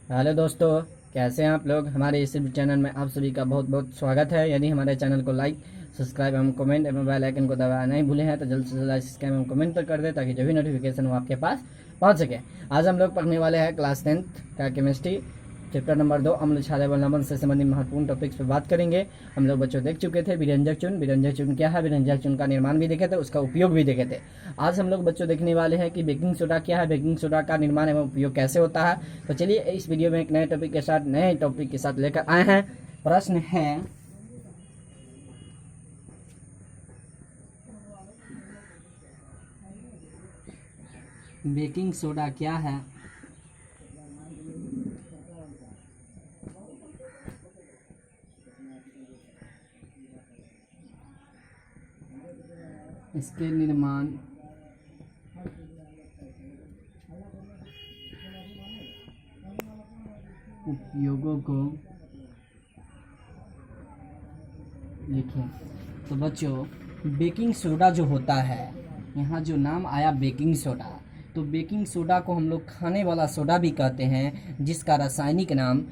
Hello दोस्तों, कैसे हैं आप लोग। हमारे इस चैनल में आप सभी का बहुत बहुत स्वागत है। यदि हमारे चैनल को लाइक, सब्सक्राइब एवं कमेंट एवं बेल आइकन को दबाना नहीं भूले हैं तो जल्द से जल्द सब्सक्राइब एवं कमेंट पर कर दें ताकि जो भी नोटिफिकेशन वो आपके पास पहुंच सके। आज हम लोग पढ़ने वाले हैं क्लास 10th का केमिस्ट्री चैप्टर नंबर 2 अम्ल क्षारीय लवण से संबंधित महत्वपूर्ण टॉपिक्स पर बात करेंगे। हम लोग बच्चों देख चुके थे विरंजक चून क्या है, विरंजक चून का निर्माण भी देखे थे, उसका उपयोग भी देखे थे। आज हम लोग बच्चों देखने वाले हैं कि बेकिंग सोडा क्या है, बेकिंग सोडा का निर्माण एवं उपयोग कैसे होता है। तो चलिए इस वीडियो में एक नए टॉपिक के साथ लेकर आए हैं। प्रश्न है, बेकिंग सोडा क्या है। इसके निर्माण, उपयोगों को लिखें। तो बच्चों, बेकिंग सोडा जो होता है, यहाँ जो नाम आया बेकिंग सोडा, तो बेकिंग सोडा को हम लोग खाने वाला सोडा भी कहते हैं, जिसका रासायनिक नाम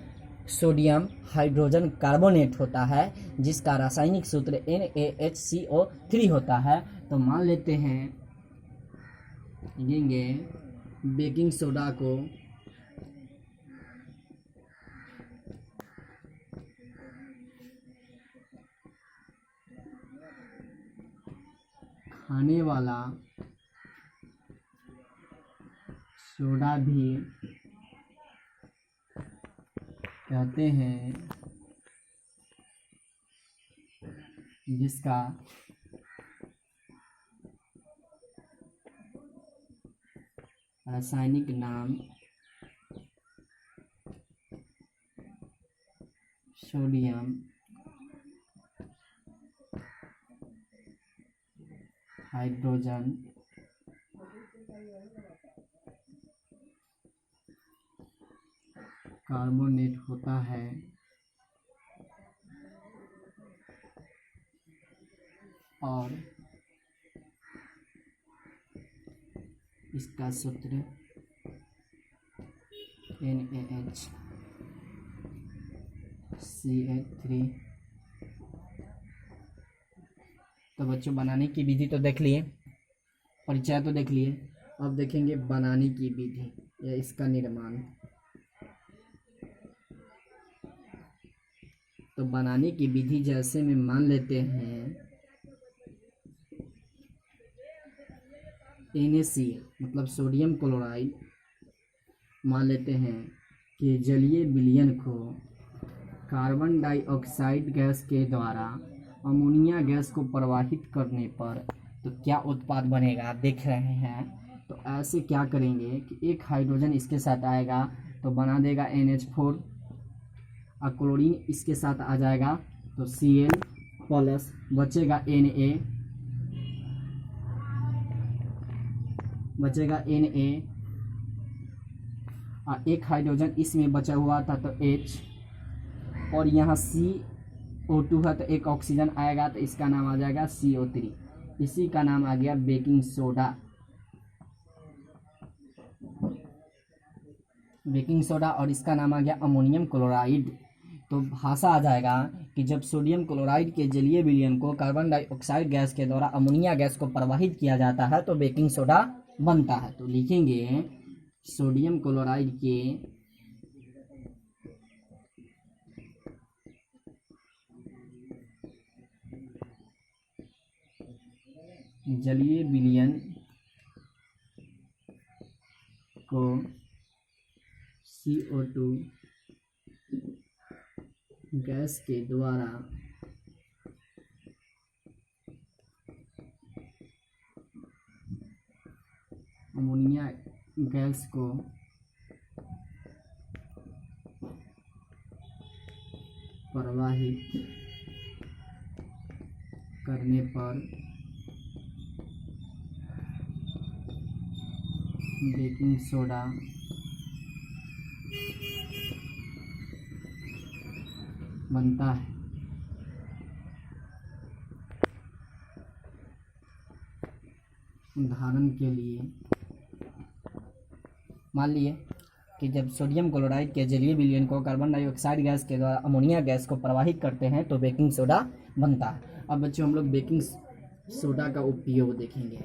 सोडियम हाइड्रोजन कार्बोनेट होता है, जिसका रासायनिक सूत्र NaHCO3 होता है। तो मान लेते हैं लेंगे बेकिंग सोडा को खाने वाला सोडा भी कहते हैं, जिसका रासायनिक नाम सोडियम हाइड्रोजन कार्बोनेट होता है। और इसका सूत्र NaHCl3। तो बच्चों, बनाने की विधि तो देख लिए, परिचय तो देख लिए, अब देखेंगे बनाने की विधि या इसका निर्माण। तो बनाने की विधि जैसे में मान लेते हैं NaCl मतलब सोडियम क्लोराइड, मान लेते हैं कि जलीय विलयन को कार्बन डाइऑक्साइड गैस के द्वारा अमोनिया गैस को प्रवाहित करने पर तो क्या उत्पाद बनेगा, आप देख रहे हैं। तो ऐसे क्या करेंगे कि एक हाइड्रोजन इसके साथ आएगा तो बना देगा NH4, और क्लोरीन इसके साथ आ जाएगा तो Cl प्लस, बचेगा Na, और एक हाइड्रोजन इसमें बचा हुआ था तो H, और यहाँ CO2 है तो एक ऑक्सीजन आएगा तो इसका नाम आ जाएगा CO3। इसी का नाम आ गया बेकिंग सोडा। बेकिंग सोडा और इसका नाम आ गया अमोनियम क्लोराइड। तो भाषा आ जाएगा कि जब सोडियम क्लोराइड के जलीय विलयन को कार्बन डाइऑक्साइड गैस के द्वारा अमोनिया गैस को प्रवाहित किया जाता है तो बेकिंग सोडा बनता है। तो लिखेंगे सोडियम क्लोराइड के जलीय विलयन को CO2 गैस के द्वारा अमोनिया गैस को प्रवाहित करने पर बेकिंग सोडा बनता है। उदाहरण के लिए मान लिए कि जब सोडियम क्लोराइड के जलीय विलयन को कार्बन डाइऑक्साइड गैस के द्वारा अमोनिया गैस को प्रवाहित करते हैं तो बेकिंग सोडा बनता है। अब बच्चों हम लोग बेकिंग सोडा का उपयोग देखेंगे।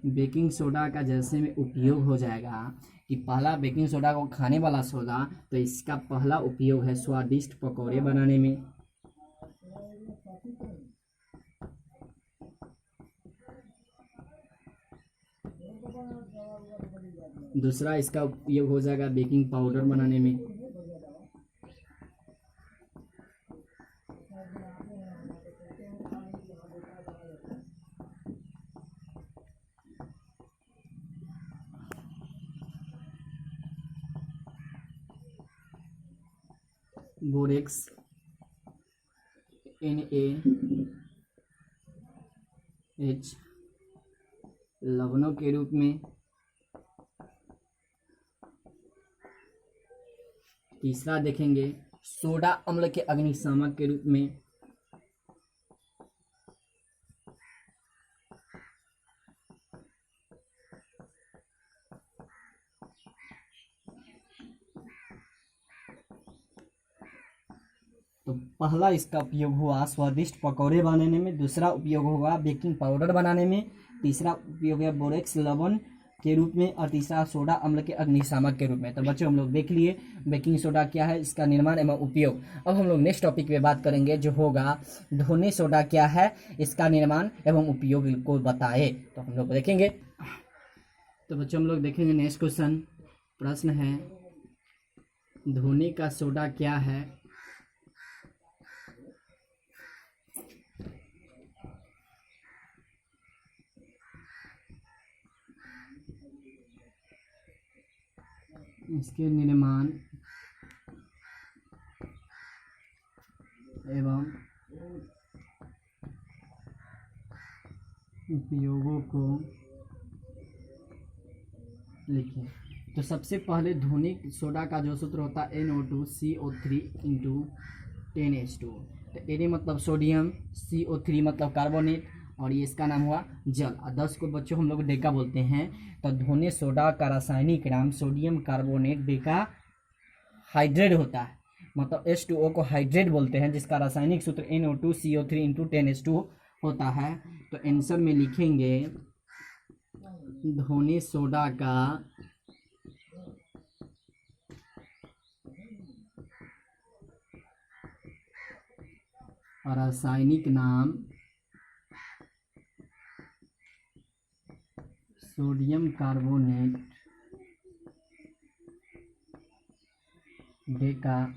बेकिंग सोडा का जैसे में उपयोग हो जाएगा कि पहला बेकिंग सोडा को खाने वाला सोडा, तो इसका पहला उपयोग है स्वादिष्ट पकौड़े बनाने में। दूसरा इसका उपयोग हो जाएगा बेकिंग पाउडर बनाने में। बोरेक्स NaH लवणों के रूप में। तीसरा देखेंगे सोडा अम्ल के अग्निशामक के रूप में। तो पहला इसका उपयोग हुआ स्वादिष्ट पकौड़े बनाने में, दूसरा उपयोग हुआ बेकिंग पाउडर बनाने में, तीसरा उपयोग है बोरेक्स लवण के रूप में, और तीसरा सोडा अम्ल के अग्निशामक के रूप में। तो बच्चों हम लोग देख लिए बेकिंग सोडा क्या है, इसका निर्माण एवं उपयोग। अब हम लोग नेक्स्ट टॉपिक पे बात करेंगे जो होगा धोने सोडा क्या है, इसका निर्माण एवं उपयोग को बताए। तो हम लोग देखेंगे। तो बच्चों हम लोग देखेंगे नेक्स्ट क्वेश्चन। प्रश्न है धोने का सोडा क्या है। इसके निर्माण एवं उपयोगों को लिखिए। तो सबसे पहले धोने सोडा का जो सूत्र होता है NO2CO3 × 10H2। तो Na मतलब सोडियम, CO3 मतलब कार्बोनेट, और ये इसका नाम हुआ जल। और 10 को बच्चों हम लोग डेका बोलते हैं। तो धोने सोडा का रासायनिक नाम सोडियम कार्बोनेट डेका हाइड्रेट होता है, मतलब H2O को हाइड्रेट बोलते हैं, जिसका रासायनिक सूत्र NO2CO3 × 10H2 होता है। तो आंसर में लिखेंगे धोने सोडा का रासायनिक नाम सोडियम कार्बोनेट डेका हाइड्रेट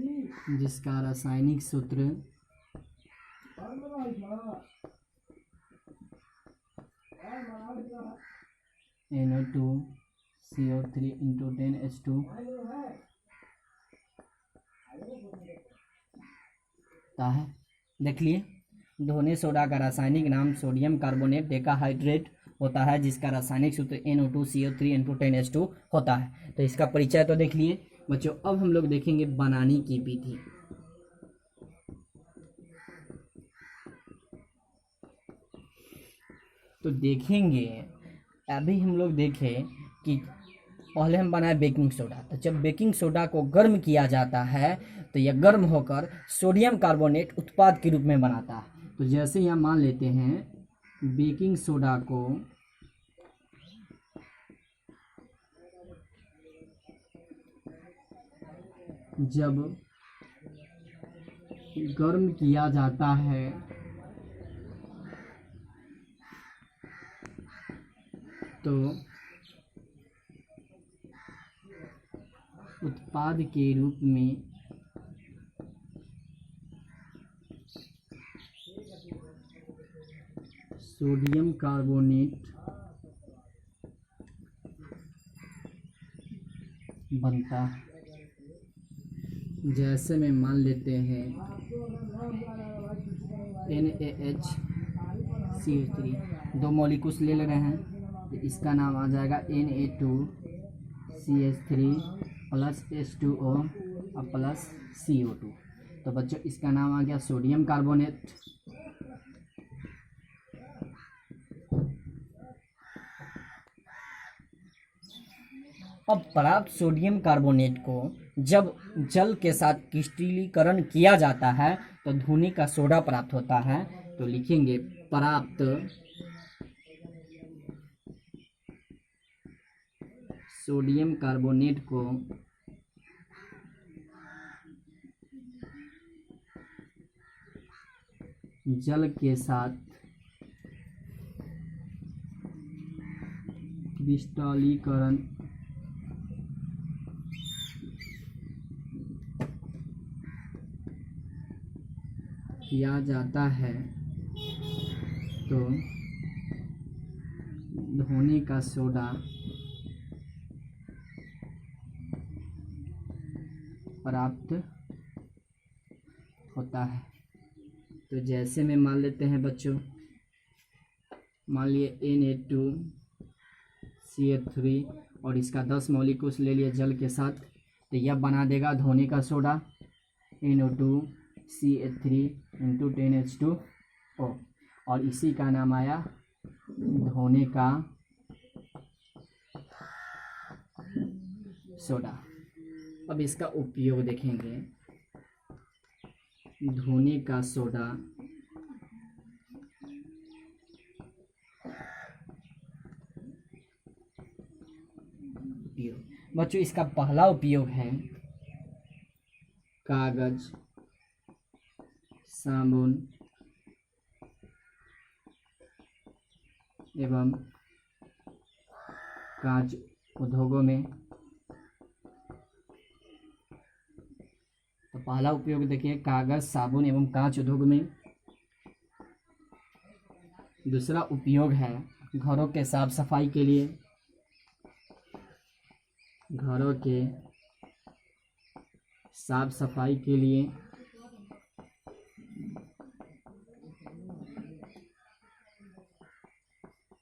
होता है, जिसका रासायनिक सूत्र NO2CO3 × 10H2 है। देख लिए धोने सोडा का रासायनिक नाम सोडियम कार्बोनेट डेकाहाइड्रेट होता है, जिसका रासायनिक सूत्र NO2CO3 × 10H2 होता है। तो इसका परिचय तो देख लिए बच्चों। अब हम लोग देखेंगे बनाने की विधि। तो देखेंगे अभी हम लोग देखें कि पहले हम बनाए बेकिंग सोडा। तो जब बेकिंग सोडा को गर्म किया जाता है तो यह गर्म होकर सोडियम कार्बोनेट उत्पाद के रूप में बनाता है। तो जैसे यहाँ मान लेते हैं बेकिंग सोडा को जब गर्म किया जाता है तो उत्पाद के रूप में सोडियम कार्बोनेट बनता है। जैसे में मान लेते हैं NaHCH3 दो मॉलिक्यूल्स ले रहे हैं, तो इसका नाम आ जाएगा Na2CH3 प्लस H2O और प्लस CO2। तो बच्चों इसका नाम आ गया सोडियम कार्बोनेट। अब प्राप्त सोडियम कार्बोनेट को जब जल के साथ क्रिस्टलीकरण किया जाता है तो धूनी का सोडा प्राप्त होता है। तो लिखेंगे प्राप्त सोडियम कार्बोनेट को जल के साथ क्रिस्टलीकरण किया जाता है तो धोने का सोडा प्राप्त होता है। तो जैसे में मान लेते हैं बच्चों, मान लिए Na2CH3 और इसका 10 मॉलिक्यूल्स ले लिए जल के साथ, तो यह बना देगा धोने का सोडा NO2CH3 इंटू 10H2O और इसी का नाम आया धोने का सोडा। अब इसका उपयोग देखेंगे। धोने का सोडा उपयोग बच्चों, इसका पहला उपयोग है कागज, साबुन एवं कांच उद्योगों में। तो पहला उपयोग देखिए कागज, साबुन एवं कांच उद्योग में। दूसरा उपयोग है घरों के साफ सफाई के लिए। घरों के साफ सफाई के लिए।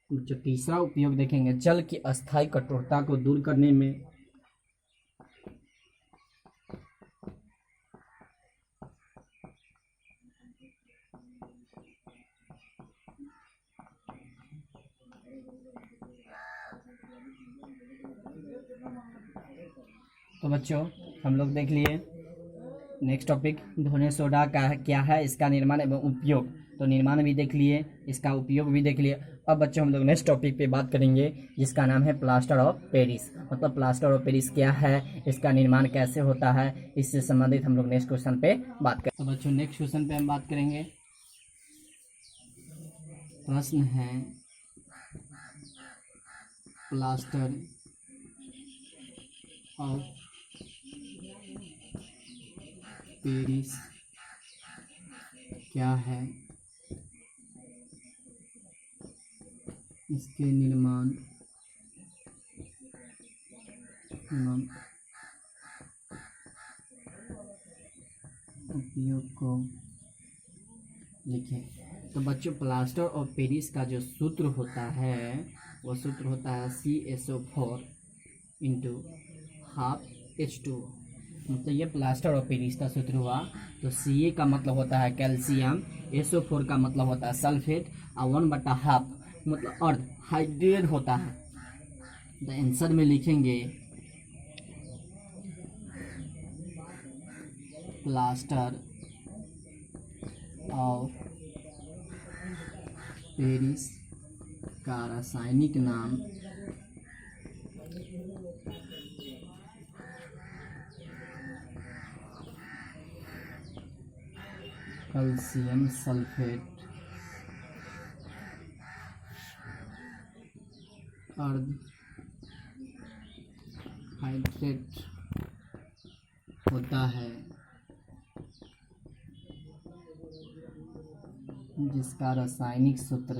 जो तीसरा उपयोग देखेंगे जल की अस्थायी कठोरता को दूर करने में। तो बच्चों हम लोग देख लिए नेक्स्ट टॉपिक धोने सोडा का क्या है, इसका निर्माण एवं उपयोग। तो निर्माण भी देख लिए, इसका उपयोग भी देख लिए। अब बच्चों हम लोग नेक्स्ट टॉपिक पे बात करेंगे जिसका नाम है प्लास्टर ऑफ पेरिस। मतलब प्लास्टर ऑफ पेरिस क्या है, इसका निर्माण कैसे होता है, इससे संबंधित हम लोग नेक्स्ट क्वेश्चन पे बात करें। तो बच्चों नेक्स्ट क्वेश्चन पे हम बात करेंगे। प्रश्न है प्लास्टर ऑफ पेरिस क्या है, इसके निर्माण एवं उपयोग को लिखें। तो बच्चों प्लास्टर ऑफ पेरिस का जो सूत्र होता है वो सूत्र होता है CSO4 इंटू हाफ H2। मतलब ये प्लास्टर ऑफ पेरिस का सूत्र हुआ। तो Ca का मतलब होता है कैल्शियम, SO4 का मतलब होता है सल्फेट और 1/2 मतलब अर्ध हाइड्रेट होता है। तो आंसर में लिखेंगे प्लास्टर ऑफ पेरिस का रासायनिक नाम कैल्शियम सल्फेट अर्ध हाइड्रेट होता है, जिसका रासायनिक सूत्र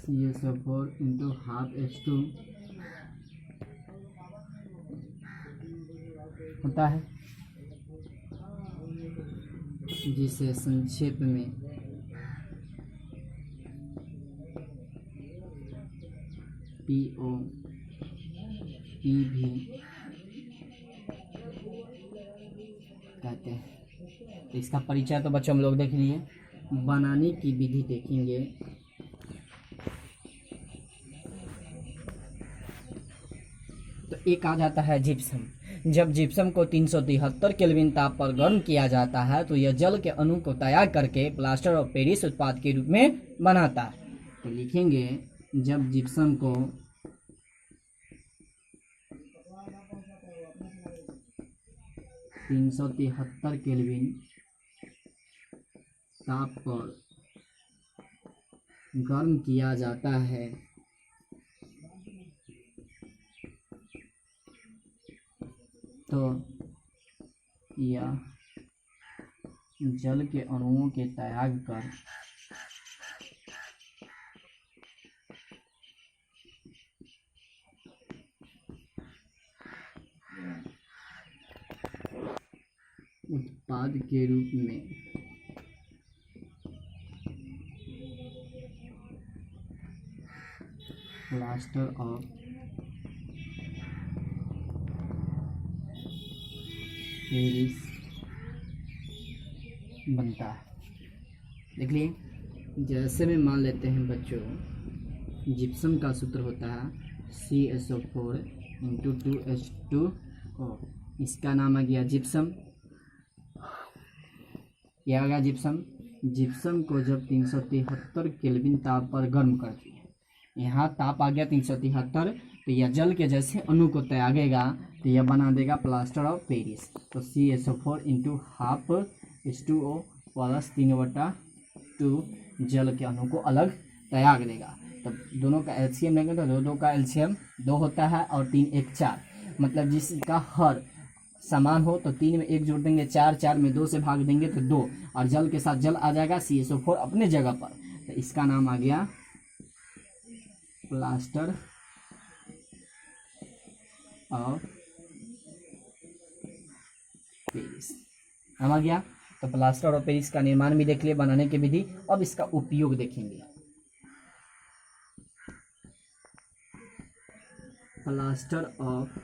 CSO4 इंटू हाफ H2 होता है। जिसे संक्षेप में POP भी कहते हैं। तो इसका परिचय तो बच्चों हम लोग देख लिए, बनाने की विधि देखेंगे। तो एक आ जाता है जिप्सम। जब जिप्सम को 373 केल्विन ताप पर गर्म किया जाता है तो यह जल के अणु को तैयार करके प्लास्टर ऑफ पेरिस उत्पाद के रूप में बनाता है। तो लिखेंगे जब जिप्सम को 373 केल्विन ताप पर गर्म किया जाता है तो यह जल के अणुओं के त्याग कर उत्पाद के रूप में प्लास्टर ऑफ पेरिस बनता है। देख लिए, जैसे में मान लेते हैं बच्चों, जिप्सम का सूत्र होता है CSO4 × 2H2O। इसका नाम आ गया जिप्सम। यह आ गया जिप्सम। जिप्सम को जब 373 केल्विन ताप पर गर्म कर दिया, यहाँ ताप आ गया 373, तो यह जल के जैसे अणु को त्यागेगा तो यह बना देगा प्लास्टर ऑफ पेरिस। तो CSO4 × 12H2O प्लस 3/2 जल के अणु को अलग त्याग देगा। तो दोनों का LCM लेंगे तो दो का LCM 2 होता है और 3 1 4, मतलब जिसका हर समान हो तो 3 में 1 जोड़ देंगे 4, 4 में 2 से भाग देंगे तो 2, और जल के साथ जल आ जाएगा, CSO4 अपने जगह पर। तो इसका नाम आ गया प्लास्टर ऑफ पेरिस। नाम आ गया। तो प्लास्टर ऑफ पेरिस का निर्माण भी देख लिए, बनाने की विधि। अब इसका उपयोग देखेंगे। प्लास्टर ऑफ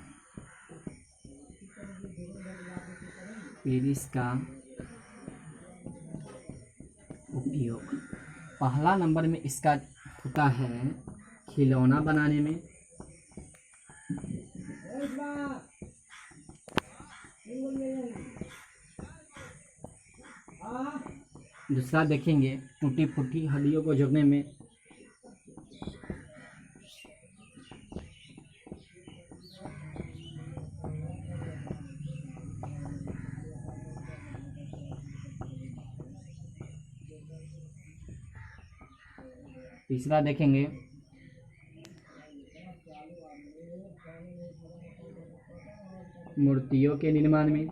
पेरिस का उपयोग पहला नंबर में इसका होता है खिलौना बनाने में। दूसरा देखेंगे टूटी फूटी हड्डियों को जोड़ने में। तीसरा देखेंगे मूर्तियों के निर्माण में।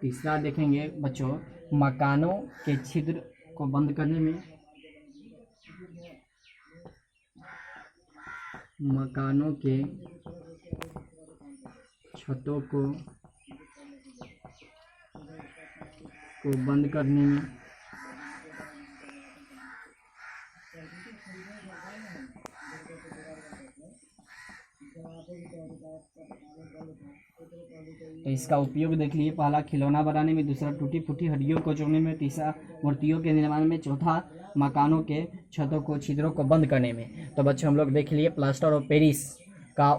तीसरा देखेंगे बच्चों मकानों के छिद्र को बंद करने में। मकानों के छतों को बंद करने में। तो इसका उपयोग देख लिए, पहला खिलौना बनाने में, दूसरा टूटी फूटी हड्डियों को जोड़ने में, तीसरा मूर्तियों के निर्माण में, चौथा मकानों के छतों को छिद्रों को बंद करने में। तो बच्चों हम लोग देख लिए प्लास्टर ऑफ पेरिस का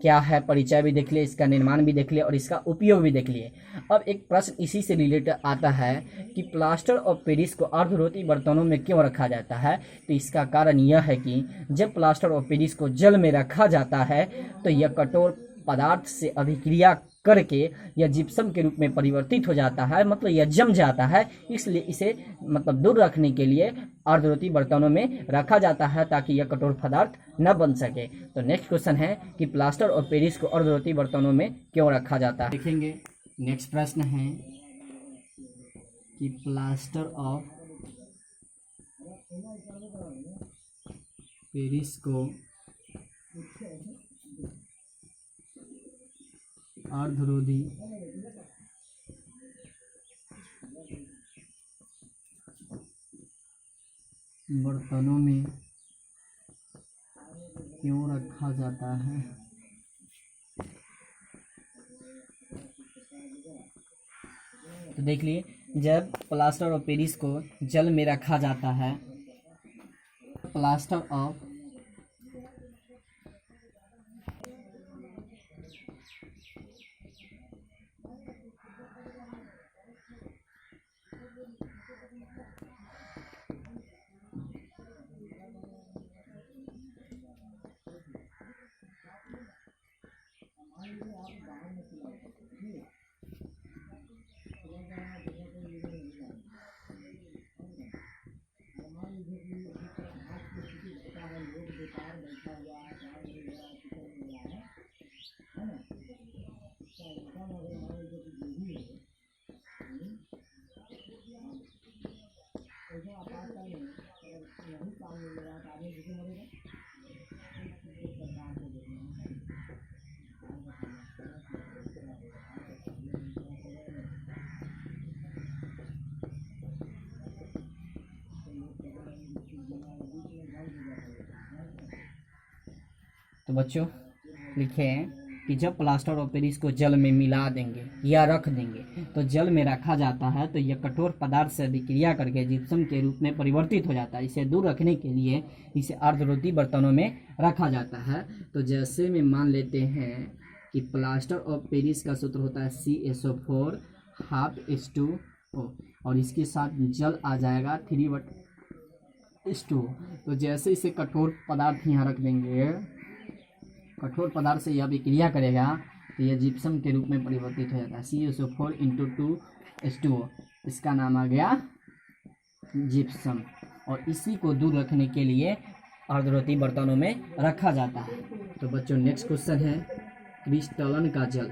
क्या है, परिचय भी देख लिए, इसका निर्माण भी देख लिए और इसका उपयोग भी देख लिए। अब एक प्रश्न इसी से रिलेटेड आता है कि प्लास्टर ऑफ पेरिस को अर्धरोती बर्तनों में क्यों रखा जाता है। तो इसका कारण यह है कि जब प्लास्टर ऑफ पेरिस को जल में रखा जाता है तो यह कठोर पदार्थ से अभिक्रिया करके यह जिप्सम के रूप में परिवर्तित हो जाता है, मतलब यह जम जाता है। इसलिए इसे मतलब दूर रखने के लिए अर्धरोती बर्तनों में रखा जाता है ताकि यह कठोर पदार्थ न बन सके। तो नेक्स्ट क्वेश्चन है कि प्लास्टर ऑफ पेरिस को अर्धरोती बर्तनों में क्यों रखा जाता है। देखेंगे नेक्स्ट प्रश्न है कि प्लास्टर ऑफ पेरिस को अर्धरोधी बर्तनों में क्यों रखा जाता है? तो देख लिए, जब प्लास्टर ऑफ पेरिस को जल में रखा जाता है, प्लास्टर ऑफ तो बच्चों लिखे हैं कि जब प्लास्टर ऑफ पेरिस को जल में मिला देंगे या रख देंगे तो जल में रखा जाता है, तो यह कठोर पदार्थ से अभिक्रिया करके जिप्सम के रूप में परिवर्तित हो जाता है। इसे दूर रखने के लिए इसे अर्धरोधी बर्तनों में रखा जाता है। तो जैसे में मान लेते हैं कि प्लास्टर ऑफ पेरिस का सूत्र होता है CaSO4 ½ और इसके साथ जल आ जाएगा 3/2। तो जैसे इसे कठोर पदार्थ यहाँ रख देंगे, कठोर पदार्थ से यह अभिक्रिया करेगा तो यह जिप्सम के रूप में परिवर्तित हो जाता है। CaSO4 × 2H2O, इसका नाम आ गया जिप्सम। और इसी को दूर रखने के लिए अर्धरोधी बर्तनों में रखा जाता है। तो बच्चों नेक्स्ट क्वेश्चन है क्रिस्टलन का जल।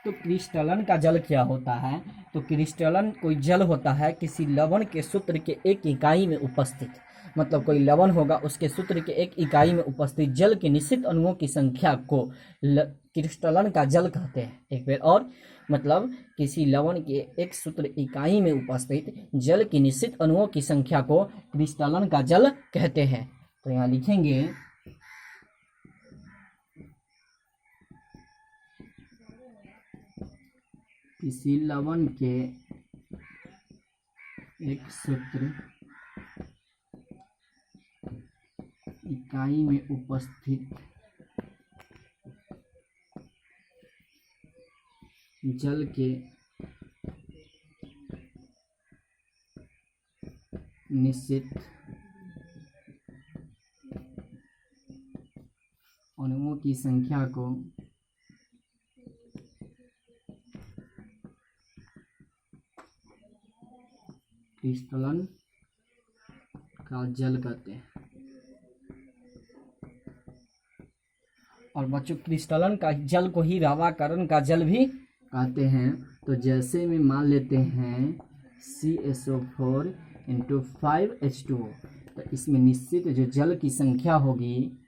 तो क्रिस्टलन का जल क्या होता है? तो क्रिस्टलन कोई जल होता है किसी लवण के सूत्र के एक इकाई में उपस्थित, मतलब कोई लवण होगा उसके सूत्र के एक इकाई में उपस्थित जल के निश्चित अणुओं की संख्या को क्रिस्टलन का जल कहते हैं। एक बार और, मतलब किसी लवण के एक सूत्र इकाई में उपस्थित जल की निश्चित अणुओं की संख्या को क्रिस्टलन का जल कहते हैं। तो यहाँ लिखेंगे किसी लवण के एक सूत्र इकाई में उपस्थित जल के निश्चित अणुओं की संख्या को क्रिस्टलन का जल कहते हैं। और बच्चों क्रिस्टलन का जल को ही रावाकरण का जल भी कहते हैं। तो जैसे में मान लेते हैं CaSO4 × 5H2O, तो इसमें निश्चित जो जल की संख्या होगी,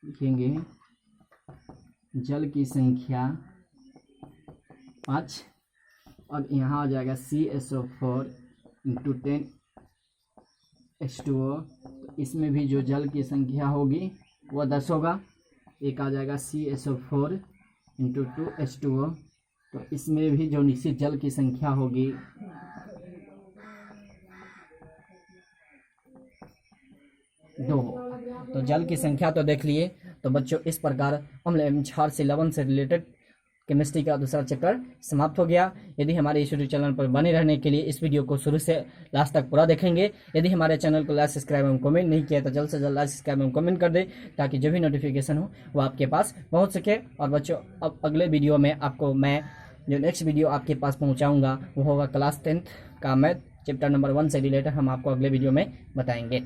लिखेंगे जल की संख्या 5 और यहाँ आ जाएगा CaSO4 × 10H2O, तो इसमें भी जो जल की संख्या होगी वह 10 होगा। एक आ जाएगा CaSO4 × 2H2O, तो इसमें भी जो निश्चित जल की संख्या होगी 2। तो जल की संख्या तो देख लिए। तो बच्चों इस प्रकार अम्ल एवं क्षार से लवण से रिलेटेड केमिस्ट्री का दूसरा चैप्टर समाप्त हो गया। यदि हमारे इस यूट्यूब चैनल पर बने रहने के लिए इस वीडियो को शुरू से लास्ट तक पूरा देखेंगे। यदि हमारे चैनल को लाइक सब्सक्राइब एवं कमेंट नहीं किया तो जल्द से जल्द लाइक सब्सक्राइब एवं कमेंट कर दे, ताकि जो भी नोटिफिकेशन हो वो आपके पास पहुँच सके। और बच्चों अब अगले वीडियो में आपको मैं जो नेक्स्ट वीडियो आपके पास पहुँचाऊँगा वो होगा क्लास 10th का मैथ चैप्टर नंबर 1 से रिलेटेड, हम आपको अगले वीडियो में बताएंगे।